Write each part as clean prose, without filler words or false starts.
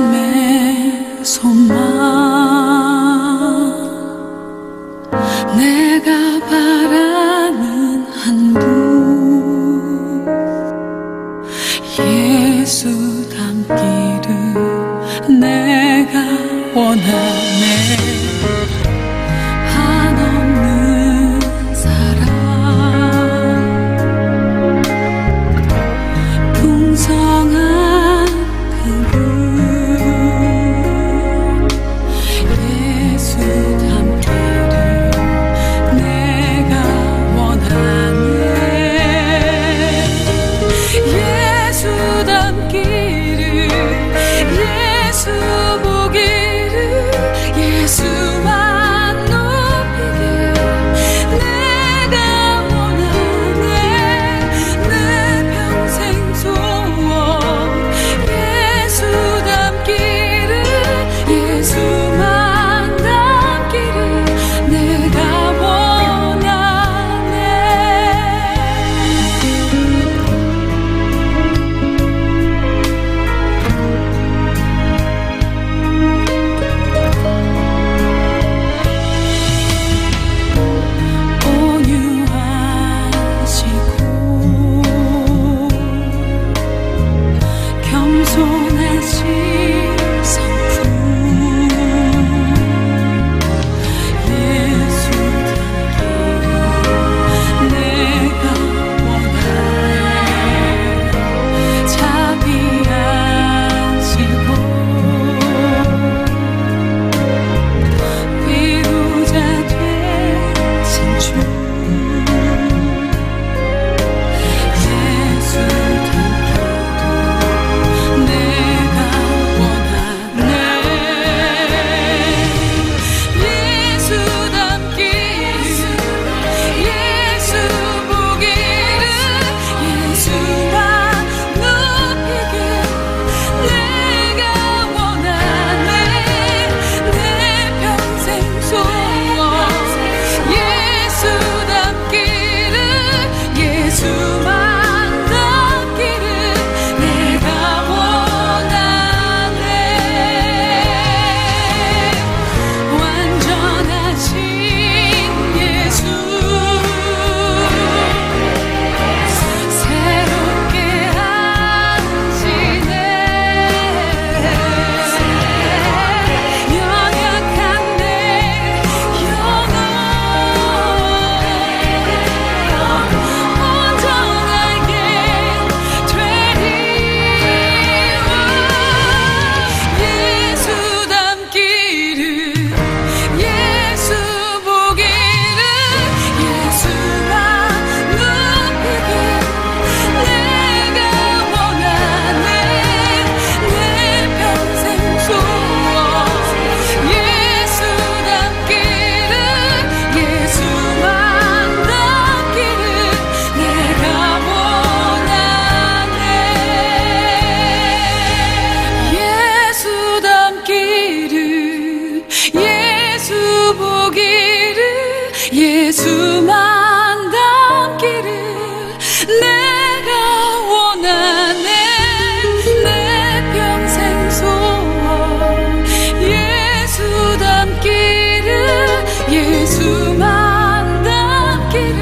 삶의 소망 내가 바라는 한 분 예수 닮기를 내가 원하네. 한없는 사랑 풍성한 그분 예수 닮기를 내가 원하네. 예수 닮기를 예수 보기를 예수만 높이길 내가 원하네. 내 평생 소원 예수 닮기를 예수만 닮기를 내가 원하네. 온유하시고 겸손하신 성품 예수 닮기를 내가 원하네. 자비하시고 위로자 되신 주 예수 닮기를 내가 원하네. 예수 닮기를 예수 보기를 예수만 높이길 내가 원하네. 내 평생 소원 예수 닮기를 예수만 닮기를 내가 원하네. 완전하신 예수 새롭게 하시네. 연약한 내 영혼 온전하게 되리라. 예수 닮기를 예수 보기를 예수만 높이길 내가 원하네. 내 평생 소원 예수 닮기를 예수만 닮기를 내가 원하네. 예수 닮기를 예수 보기를 예수만 닮기를 내가 원하네. 내 평생 소원 예수 닮기를 예수만 닮기를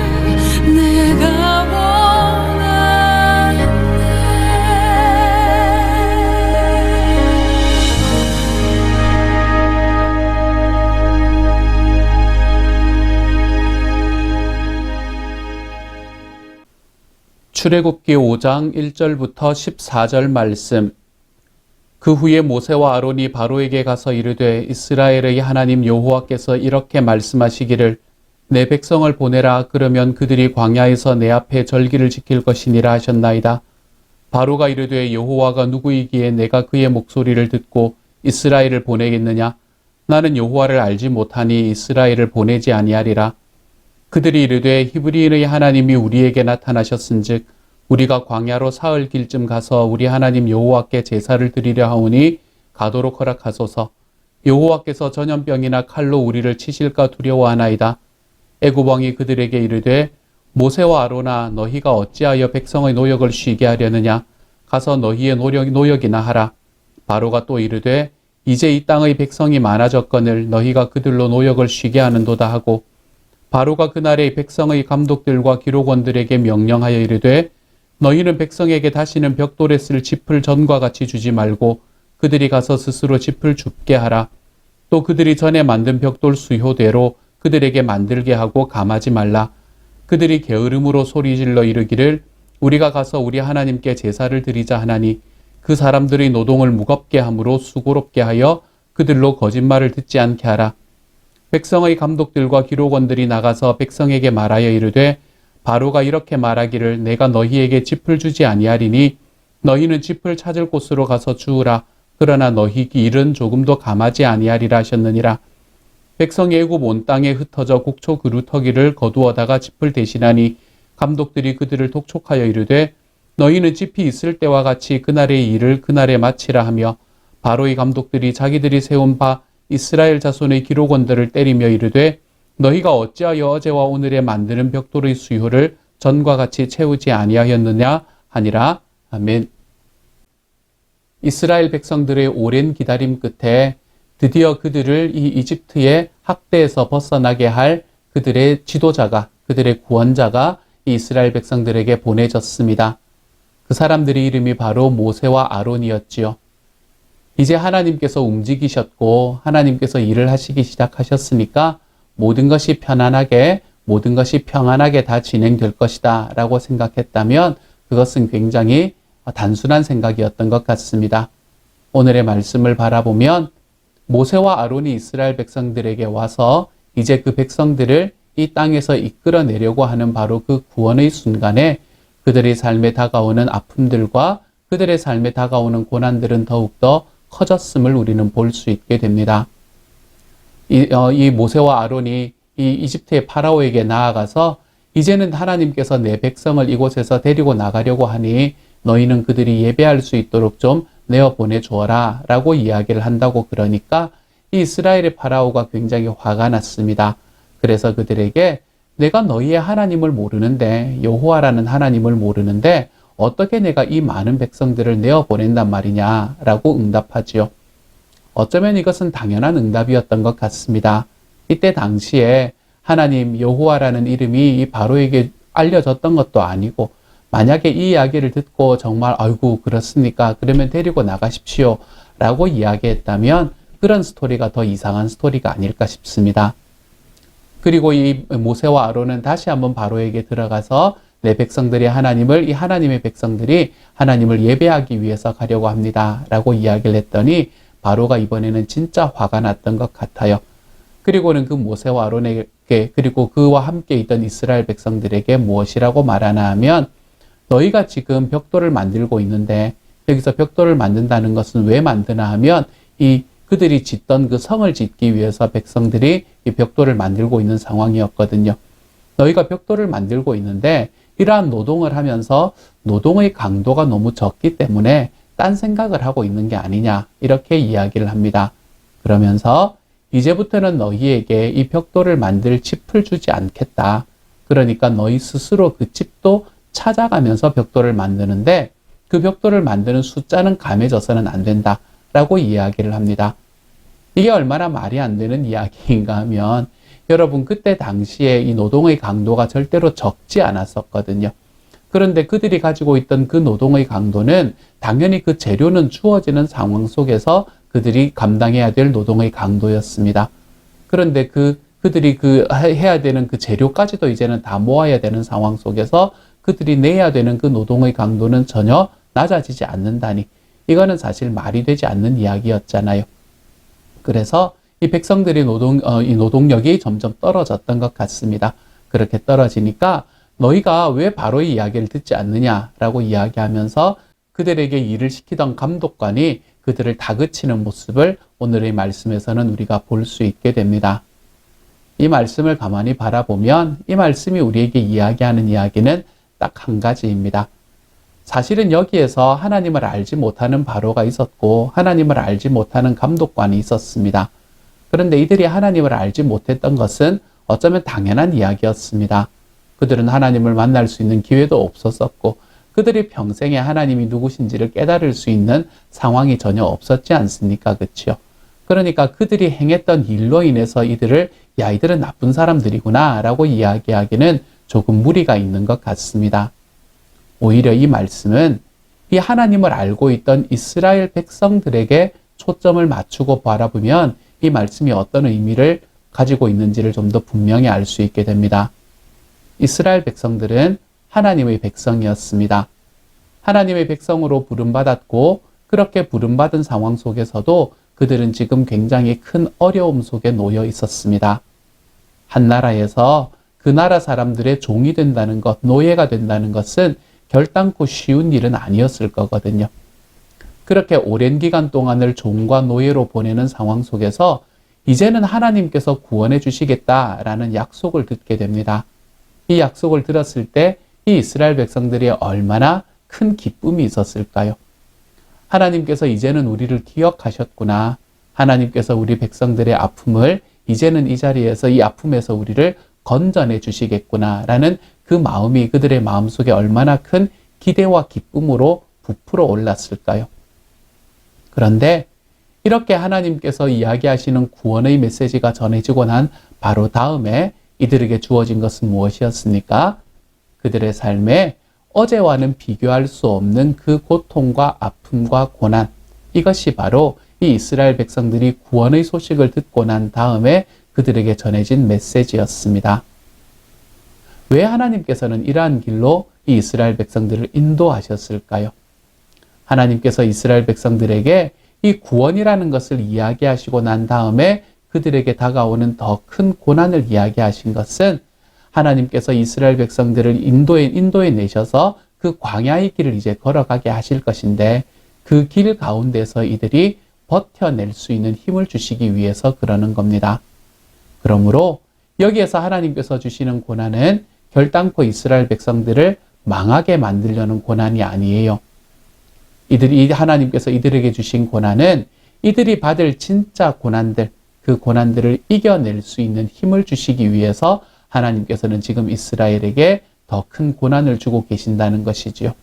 내가 원하네. 출애굽기 5장 1절부터 14절 말씀. 그 후에 모세와 아론이 바로에게 가서 이르되 이스라엘의 하나님 여호와께서 이렇게 말씀하시기를 내 백성을 보내라. 그러면 그들이 광야에서 내 앞에 절기를 지킬 것이니라 하셨나이다. 바로가 이르되 여호와가 누구이기에 내가 그의 목소리를 듣고 이스라엘을 보내겠느냐? 나는 여호와를 알지 못하니 이스라엘을 보내지 아니하리라. 그들이 이르되 히브리인의 하나님이 우리에게 나타나셨은즉 우리가 광야로 사흘 길쯤 가서 우리 하나님 여호와께 제사를 드리려 하오니 가도록 허락하소서. 여호와께서 전염병이나 칼로 우리를 치실까 두려워하나이다. 애굽 왕이 그들에게 이르되 모세와 아로나 너희가 어찌하여 백성의 노역을 쉬게 하려느냐? 가서 너희의 노역이나 하라. 바로가 또 이르되 이제 이 땅의 백성이 많아졌거늘 너희가 그들로 노역을 쉬게 하는도다 하고 바로가 그날에 백성의 감독들과 기록원들에게 명령하여 이르되 너희는 백성에게 다시는 벽돌에 쓸 짚을 전과 같이 주지 말고 그들이 가서 스스로 짚을 줍게 하라. 또 그들이 전에 만든 벽돌 수효대로 그들에게 만들게 하고 감하지 말라. 그들이 게으름으로 소리질러 이르기를 우리가 가서 우리 하나님께 제사를 드리자 하나니 그 사람들의 노동을 무겁게 함으로 수고롭게 하여 그들로 거짓말을 듣지 않게 하라. 백성의 감독들과 기록원들이 나가서 백성에게 말하여 이르되 바로가 이렇게 말하기를 내가 너희에게 짚을 주지 아니하리니 너희는 짚을 찾을 곳으로 가서 주우라. 그러나 너희 일은 조금도 감하지 아니하리라 하셨느니라. 백성이 애굽 온 땅에 흩어져 곡초 그루터기를 거두어다가 짚을 대신하니 감독들이 그들을 독촉하여 이르되 너희는 짚이 있을 때와 같이 그날의 일을 그날에 마치라 하며 바로의 감독들이 자기들이 세운 바 이스라엘 자손의 기록원들을 때리며 이르되 너희가 어찌하여 어제와 오늘에 만드는 벽돌의 수효를 전과 같이 채우지 아니하였느냐 하니라. 아멘. 이스라엘 백성들의 오랜 기다림 끝에 드디어 그들을 이 이집트의 학대에서 벗어나게 할 그들의 지도자가, 그들의 구원자가 이 이스라엘 백성들에게 보내졌습니다. 그 사람들의 이름이 바로 모세와 아론이었지요. 이제 하나님께서 움직이셨고 하나님께서 일을 하시기 시작하셨으니까 모든 것이 편안하게, 모든 것이 평안하게 다 진행될 것이다 라고 생각했다면 그것은 굉장히 단순한 생각이었던 것 같습니다. 오늘의 말씀을 바라보면 모세와 아론이 이스라엘 백성들에게 와서 이제 그 백성들을 이 땅에서 이끌어내려고 하는 바로 그 구원의 순간에 그들의 삶에 다가오는 아픔들과 그들의 삶에 다가오는 고난들은 더욱더 커졌음을 우리는 볼 수 있게 됩니다. 이 모세와 아론이 이 이집트의 파라오에게 나아가서 이제는 하나님께서 내 백성을 이곳에서 데리고 나가려고 하니 너희는 그들이 예배할 수 있도록 좀 내어 보내주어라 라고 이야기를 한다고 그러니까 이 이스라엘의 파라오가 굉장히 화가 났습니다. 그래서 그들에게 내가 너희의 하나님을 모르는데 여호와라는 하나님을 모르는데 어떻게 내가 이 많은 백성들을 내어 보낸단 말이냐 라고 응답하지요. 어쩌면 이것은 당연한 응답이었던 것 같습니다. 이때 당시에 하나님 여호와라는 이름이 이 바로에게 알려졌던 것도 아니고 만약에 이 이야기를 듣고 정말 아이고 그렇습니까? 그러면 데리고 나가십시오 라고 이야기했다면 그런 스토리가 더 이상한 스토리가 아닐까 싶습니다. 그리고 이 모세와 아론은 다시 한번 바로에게 들어가서 내 백성들이 하나님을, 이 하나님의 백성들이 하나님을 예배하기 위해서 가려고 합니다 라고 이야기를 했더니 바로가 이번에는 진짜 화가 났던 것 같아요. 그리고는 그 모세와 아론에게 그리고 그와 함께 있던 이스라엘 백성들에게 무엇이라고 말하나 하면 너희가 지금 벽돌을 만들고 있는데 여기서 벽돌을 만든다는 것은 왜 만드나 하면 이 그들이 짓던 그 성을 짓기 위해서 백성들이 이 벽돌을 만들고 있는 상황이었거든요. 너희가 벽돌을 만들고 있는데 이러한 노동을 하면서 노동의 강도가 너무 적기 때문에 딴 생각을 하고 있는 게 아니냐 이렇게 이야기를 합니다. 그러면서 이제부터는 너희에게 이 벽돌을 만들 칩을 주지 않겠다. 그러니까 너희 스스로 그 칩도 찾아가면서 벽돌을 만드는데 그 벽돌을 만드는 숫자는 감해져서는 안 된다 라고 이야기를 합니다. 이게 얼마나 말이 안 되는 이야기인가 하면 여러분 그때 당시에 이 노동의 강도가 절대로 적지 않았었거든요. 그런데 그들이 가지고 있던 그 노동의 강도는 당연히 그 재료는 주어지는 상황 속에서 그들이 감당해야 될 노동의 강도였습니다. 그런데 그들이 해야 되는 그 재료까지도 이제는 다 모아야 되는 상황 속에서 그들이 내야 되는 그 노동의 강도는 전혀 낮아지지 않는다니 이거는 사실 말이 되지 않는 이야기였잖아요. 그래서 이 백성들이 이 노동력이 점점 떨어졌던 것 같습니다. 그렇게 떨어지니까 너희가 왜 바로의 이야기를 듣지 않느냐라고 이야기하면서 그들에게 일을 시키던 감독관이 그들을 다그치는 모습을 오늘의 말씀에서는 우리가 볼 수 있게 됩니다. 이 말씀을 가만히 바라보면 이 말씀이 우리에게 이야기하는 이야기는 딱 한 가지입니다. 사실은 여기에서 하나님을 알지 못하는 바로가 있었고 하나님을 알지 못하는 감독관이 있었습니다. 그런데 이들이 하나님을 알지 못했던 것은 어쩌면 당연한 이야기였습니다. 그들은 하나님을 만날 수 있는 기회도 없었었고 그들이 평생에 하나님이 누구신지를 깨달을 수 있는 상황이 전혀 없었지 않습니까? 그렇죠? 그러니까 그들이 행했던 일로 인해서 이들을 야, 이들은 나쁜 사람들이구나 라고 이야기하기는 조금 무리가 있는 것 같습니다. 오히려 이 말씀은 이 하나님을 알고 있던 이스라엘 백성들에게 초점을 맞추고 바라보면 이 말씀이 어떤 의미를 가지고 있는지를 좀 더 분명히 알 수 있게 됩니다. 이스라엘 백성들은 하나님의 백성이었습니다. 하나님의 백성으로 부름받았고 그렇게 부름받은 상황 속에서도 그들은 지금 굉장히 큰 어려움 속에 놓여 있었습니다. 한 나라에서 그 나라 사람들의 종이 된다는 것, 노예가 된다는 것은 결단코 쉬운 일은 아니었을 거거든요. 그렇게 오랜 기간 동안을 종과 노예로 보내는 상황 속에서 이제는 하나님께서 구원해 주시겠다라는 약속을 듣게 됩니다. 이 약속을 들었을 때 이 이스라엘 백성들이 얼마나 큰 기쁨이 있었을까요? 하나님께서 이제는 우리를 기억하셨구나. 하나님께서 우리 백성들의 아픔을 이제는 이 자리에서 이 아픔에서 우리를 건져내 주시겠구나라는 그 마음이 그들의 마음속에 얼마나 큰 기대와 기쁨으로 부풀어 올랐을까요? 그런데 이렇게 하나님께서 이야기하시는 구원의 메시지가 전해지고 난 바로 다음에 이들에게 주어진 것은 무엇이었습니까? 그들의 삶에 어제와는 비교할 수 없는 그 고통과 아픔과 고난, 이것이 바로 이 이스라엘 백성들이 구원의 소식을 듣고 난 다음에 그들에게 전해진 메시지였습니다. 왜 하나님께서는 이러한 길로 이 이스라엘 백성들을 인도하셨을까요? 하나님께서 이스라엘 백성들에게 이 구원이라는 것을 이야기하시고 난 다음에 그들에게 다가오는 더 큰 고난을 이야기하신 것은 하나님께서 이스라엘 백성들을 인도에 내셔서 그 광야의 길을 이제 걸어가게 하실 것인데 그 길 가운데서 이들이 버텨낼 수 있는 힘을 주시기 위해서 그러는 겁니다. 그러므로 여기에서 하나님께서 주시는 고난은 결단코 이스라엘 백성들을 망하게 만들려는 고난이 아니에요. 하나님께서 이들에게 주신 고난은 이들이 받을 진짜 고난들, 그 고난들을 이겨낼 수 있는 힘을 주시기 위해서 하나님께서는 지금 이스라엘에게 더 큰 고난을 주고 계신다는 것이지요.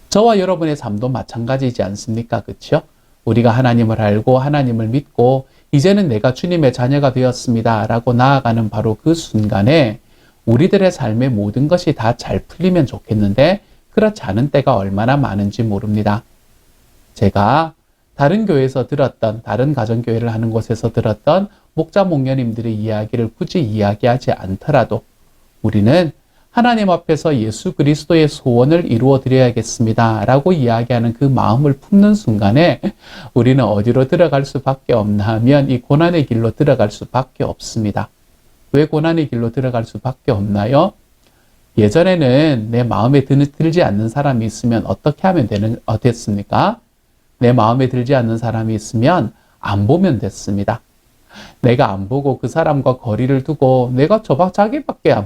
저와 여러분의 삶도 마찬가지이지 않습니까? 그렇죠? 우리가 하나님을 알고 하나님을 믿고 이제는 내가 주님의 자녀가 되었습니다 라고 나아가는 바로 그 순간에 우리들의 삶의 모든 것이 다 잘 풀리면 좋겠는데 그렇지 않은 때가 얼마나 많은지 모릅니다. 제가 다른 교회에서 들었던, 다른 가정교회를 하는 곳에서 들었던 목자 목녀님들의 이야기를 굳이 이야기하지 않더라도 우리는 하나님 앞에서 예수 그리스도의 소원을 이루어 드려야겠습니다 라고 이야기하는 그 마음을 품는 순간에 우리는 어디로 들어갈 수밖에 없나 하면 이 고난의 길로 들어갈 수밖에 없습니다. 왜 고난의 길로 들어갈 수밖에 없나요? 예전에는 내 마음에 들지 않는 사람이 있으면 어떻게 하면 됐습니까? 내 마음에 들지 않는 사람이 있으면 안 보면 됐습니다. 내가 안 보고 그 사람과 거리를 두고 내가 자기밖에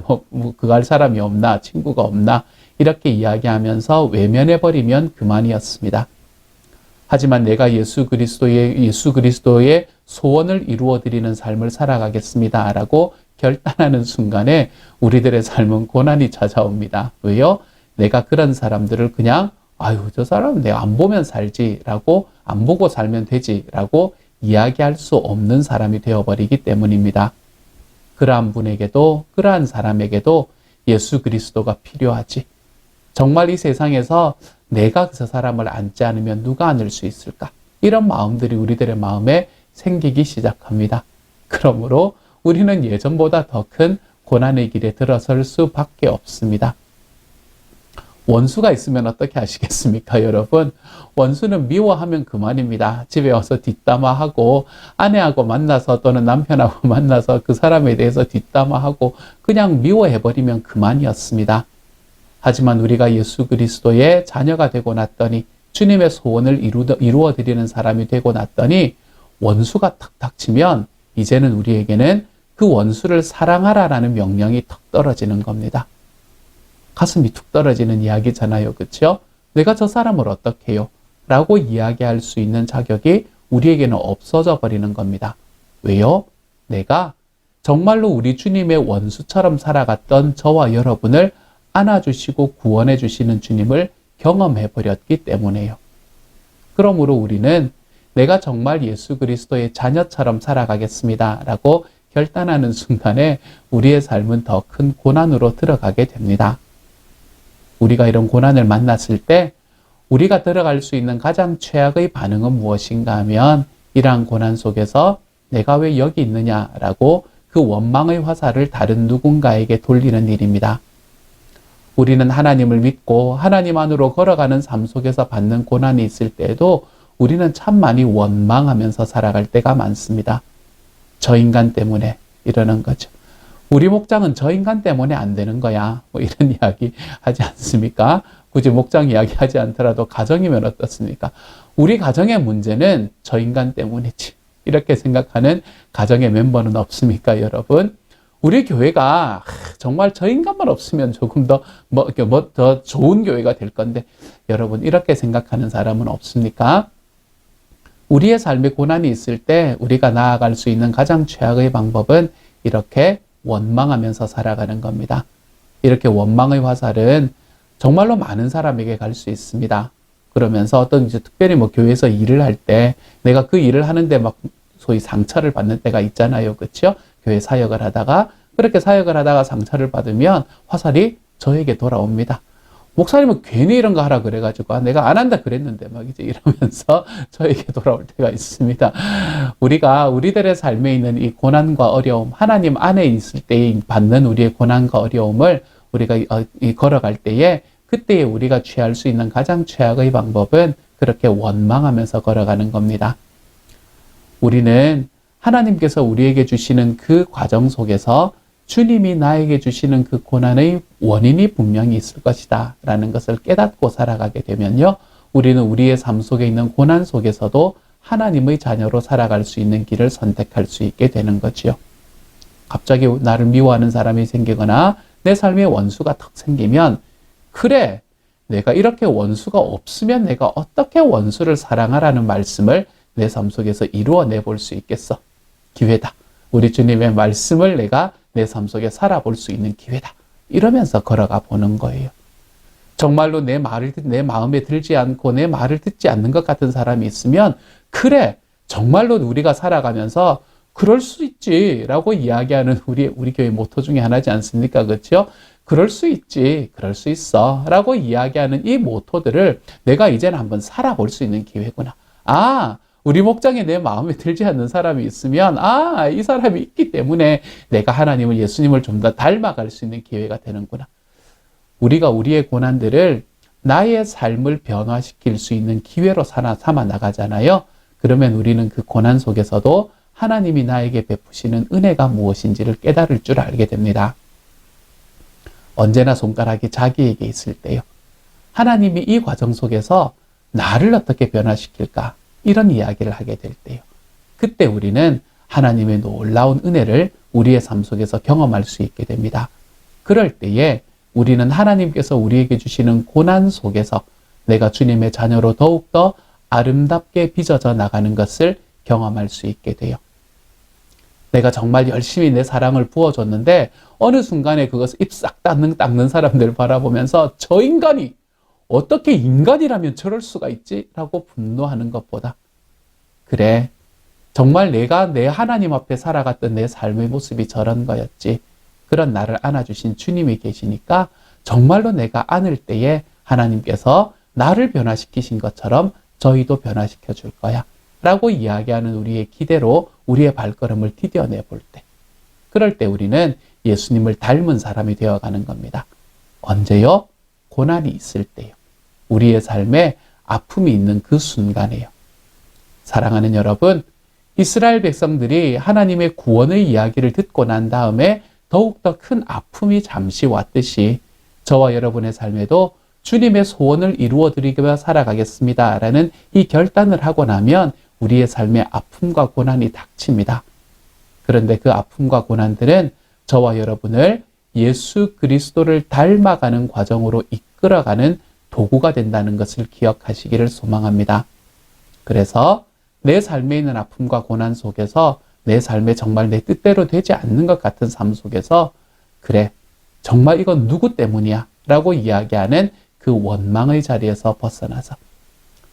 그갈 사람이 없나, 친구가 없나 이렇게 이야기하면서 외면해버리면 그만이었습니다. 하지만 내가 예수 그리스도의 소원을 이루어드리는 삶을 살아가겠습니다 라고 결단하는 순간에 우리들의 삶은 고난이 찾아옵니다. 왜요? 내가 그런 사람들을 그냥 저 사람은 내가 안 보면 살지라고, 안 보고 살면 되지라고 이야기할 수 없는 사람이 되어버리기 때문입니다. 그러한 분에게도, 그러한 사람에게도 예수 그리스도가 필요하지. 정말 이 세상에서 내가 그 사람을 안지 않으면 누가 안을 수 있을까? 이런 마음들이 우리들의 마음에 생기기 시작합니다. 그러므로 우리는 예전보다 더 큰 고난의 길에 들어설 수밖에 없습니다. 원수가 있으면 어떻게 하시겠습니까, 여러분? 원수는 미워하면 그만입니다. 집에 와서 뒷담화하고 아내하고 만나서 또는 남편하고 만나서 그 사람에 대해서 뒷담화하고 그냥 미워해버리면 그만이었습니다. 하지만 우리가 예수 그리스도의 자녀가 되고 났더니 주님의 소원을 이루어드리는 사람이 되고 났더니 원수가 탁 닥치면 이제는 우리에게는 그 원수를 사랑하라라는 명령이 턱 떨어지는 겁니다. 가슴이 툭 떨어지는 이야기잖아요. 그렇죠? 내가 저 사람을 어떻게 해요? 라고 이야기할 수 있는 자격이 우리에게는 없어져 버리는 겁니다. 왜요? 내가 정말로 우리 주님의 원수처럼 살아갔던 저와 여러분을 안아주시고 구원해 주시는 주님을 경험해 버렸기 때문에요. 그러므로 우리는 내가 정말 예수 그리스도의 자녀처럼 살아가겠습니다 라고 결단하는 순간에 우리의 삶은 더 큰 고난으로 들어가게 됩니다. 우리가 이런 고난을 만났을 때 우리가 들어갈 수 있는 가장 최악의 반응은 무엇인가 하면 이러한 고난 속에서 내가 왜 여기 있느냐라고 그 원망의 화살을 다른 누군가에게 돌리는 일입니다. 우리는 하나님을 믿고 하나님 안으로 걸어가는 삶 속에서 받는 고난이 있을 때에도 우리는 참 많이 원망하면서 살아갈 때가 많습니다. 저 인간 때문에 이러는 거죠. 우리 목장은 저 인간 때문에 안 되는 거야. 뭐 이런 이야기 하지 않습니까? 굳이 목장 이야기 하지 않더라도 가정이면 어떻습니까? 우리 가정의 문제는 저 인간 때문이지. 이렇게 생각하는 가정의 멤버는 없습니까, 여러분? 우리 교회가 정말 저 인간만 없으면 조금 더 더 좋은 교회가 될 건데, 여러분 이렇게 생각하는 사람은 없습니까? 우리의 삶에 고난이 있을 때 우리가 나아갈 수 있는 가장 최악의 방법은 이렇게 원망하면서 살아가는 겁니다. 이렇게 원망의 화살은 정말로 많은 사람에게 갈 수 있습니다. 그러면서 어떤 이제 특별히 뭐 교회에서 일을 할 때 내가 그 일을 하는데 막 소위 상처를 받는 때가 있잖아요. 그렇죠? 교회 사역을 하다가 그렇게 사역을 하다가 상처를 받으면 화살이 저에게 돌아옵니다. 목사님은 괜히 이런 거 하라 그래가지고 내가 안 한다 그랬는데 막 이제 이러면서 저에게 돌아올 때가 있습니다. 우리가 우리들의 삶에 있는 이 고난과 어려움, 하나님 안에 있을 때 받는 우리의 고난과 어려움을 우리가 걸어갈 때에 그때에 우리가 취할 수 있는 가장 최악의 방법은 그렇게 원망하면서 걸어가는 겁니다. 우리는 하나님께서 우리에게 주시는 그 과정 속에서 주님이 나에게 주시는 그 고난의 원인이 분명히 있을 것이다 라는 것을 깨닫고 살아가게 되면요, 우리는 우리의 삶 속에 있는 고난 속에서도 하나님의 자녀로 살아갈 수 있는 길을 선택할 수 있게 되는 거지요. 갑자기 나를 미워하는 사람이 생기거나 내 삶에 원수가 턱 생기면, 그래, 내가 이렇게 원수가 없으면 내가 어떻게 원수를 사랑하라는 말씀을 내 삶 속에서 이루어내 볼 수 있겠어? 기회다. 우리 주님의 말씀을 내가 내 삶 속에 살아볼 수 있는 기회다. 이러면서 걸어가 보는 거예요. 정말로 내 마음에 들지 않고 내 말을 듣지 않는 것 같은 사람이 있으면, 그래, 정말로 우리가 살아가면서 그럴 수 있지 라고 이야기하는 우리 교회 모토 중에 하나지 않습니까? 그렇죠? 그럴 수 있지, 그럴 수 있어 라고 이야기하는 이 모토들을 내가 이제는 한번 살아볼 수 있는 기회구나. 우리 목장에 내 마음에 들지 않는 사람이 있으면 이 사람이 있기 때문에 내가 하나님을, 예수님을 좀 더 닮아갈 수 있는 기회가 되는구나. 우리가 우리의 고난들을 나의 삶을 변화시킬 수 있는 기회로 삼아 나가잖아요. 그러면 우리는 그 고난 속에서도 하나님이 나에게 베푸시는 은혜가 무엇인지를 깨달을 줄 알게 됩니다. 언제나 손가락이 자기에게 있을 때요, 하나님이 이 과정 속에서 나를 어떻게 변화시킬까? 이런 이야기를 하게 될 때요, 그때 우리는 하나님의 놀라운 은혜를 우리의 삶 속에서 경험할 수 있게 됩니다. 그럴 때에 우리는 하나님께서 우리에게 주시는 고난 속에서 내가 주님의 자녀로 더욱더 아름답게 빚어져 나가는 것을 경험할 수 있게 돼요. 내가 정말 열심히 내 사랑을 부어줬는데 어느 순간에 그것을 입싹 닦는 사람들 바라보면서 저 인간이 어떻게 인간이라면 저럴 수가 있지? 라고 분노하는 것보다, 그래, 정말 내가 내 하나님 앞에 살아갔던 내 삶의 모습이 저런 거였지. 그런 나를 안아주신 주님이 계시니까 정말로 내가 안을 때에 하나님께서 나를 변화시키신 것처럼 저희도 변화시켜 줄 거야 라고 이야기하는 우리의 기대로 우리의 발걸음을 디뎌내 볼 때, 그럴 때 우리는 예수님을 닮은 사람이 되어가는 겁니다. 언제요? 고난이 있을 때요. 우리의 삶에 아픔이 있는 그 순간에요. 사랑하는 여러분, 이스라엘 백성들이 하나님의 구원의 이야기를 듣고 난 다음에 더욱더 큰 아픔이 잠시 왔듯이 저와 여러분의 삶에도 주님의 소원을 이루어드리며 살아가겠습니다 라는 이 결단을 하고 나면 우리의 삶에 아픔과 고난이 닥칩니다. 그런데 그 아픔과 고난들은 저와 여러분을 예수 그리스도를 닮아가는 과정으로 이끌어가는 도구가 된다는 것을 기억하시기를 소망합니다. 그래서 내 삶에 있는 아픔과 고난 속에서 내 삶에 정말 내 뜻대로 되지 않는 것 같은 삶 속에서, 그래, 정말 이건 누구 때문이야? 라고 이야기하는 그 원망의 자리에서 벗어나서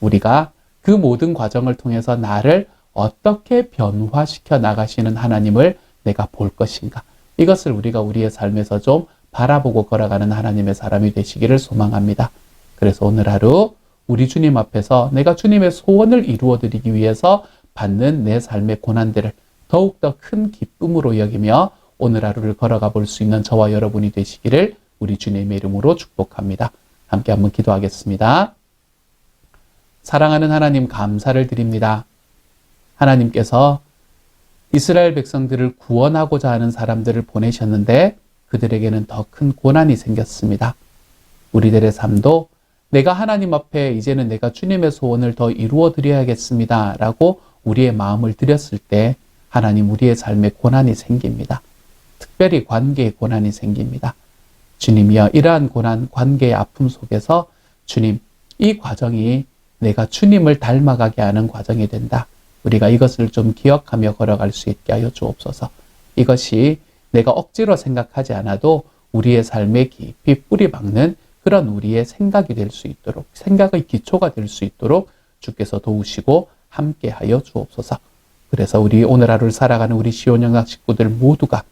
우리가 그 모든 과정을 통해서 나를 어떻게 변화시켜 나가시는 하나님을 내가 볼 것인가. 이것을 우리가 우리의 삶에서 좀 바라보고 걸어가는 하나님의 사람이 되시기를 소망합니다. 그래서 오늘 하루 우리 주님 앞에서 내가 주님의 소원을 이루어 드리기 위해서 받는 내 삶의 고난들을 더욱더 큰 기쁨으로 여기며 오늘 하루를 걸어가 볼 수 있는 저와 여러분이 되시기를 우리 주님의 이름으로 축복합니다. 함께 한번 기도하겠습니다. 사랑하는 하나님, 감사를 드립니다. 하나님께서 이스라엘 백성들을 구원하고자 하는 사람들을 보내셨는데 그들에게는 더 큰 고난이 생겼습니다. 우리들의 삶도 내가 하나님 앞에 이제는 내가 주님의 소원을 더 이루어 드려야겠습니다 라고 우리의 마음을 드렸을 때 하나님, 우리의 삶에 고난이 생깁니다. 특별히 관계에 고난이 생깁니다. 주님이여, 이러한 고난, 관계의 아픔 속에서 주님, 이 과정이 내가 주님을 닮아가게 하는 과정이 된다. 우리가 이것을 좀 기억하며 걸어갈 수 있게 하여 주옵소서. 이것이 내가 억지로 생각하지 않아도 우리의 삶에 깊이 뿌리 박는 그런 우리의 생각이 될 수 있도록, 생각의 기초가 될 수 있도록 주께서 도우시고 함께 하여 주옵소서. 그래서 우리 오늘 하루를 살아가는 우리 시온영학 식구들 모두가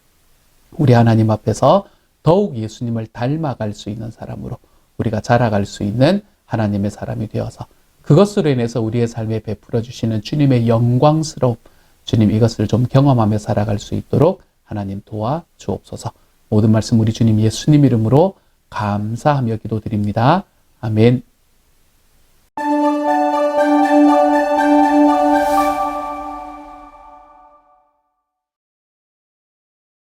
우리 하나님 앞에서 더욱 예수님을 닮아갈 수 있는 사람으로 우리가 자라갈 수 있는 하나님의 사람이 되어서 그것으로 인해서 우리의 삶에 베풀어 주시는 주님의 영광스러움, 주님 이것을 좀 경험하며 살아갈 수 있도록 하나님 도와 주옵소서. 모든 말씀 우리 주님 예수님 이름으로 감사하며 기도드립니다. 아멘.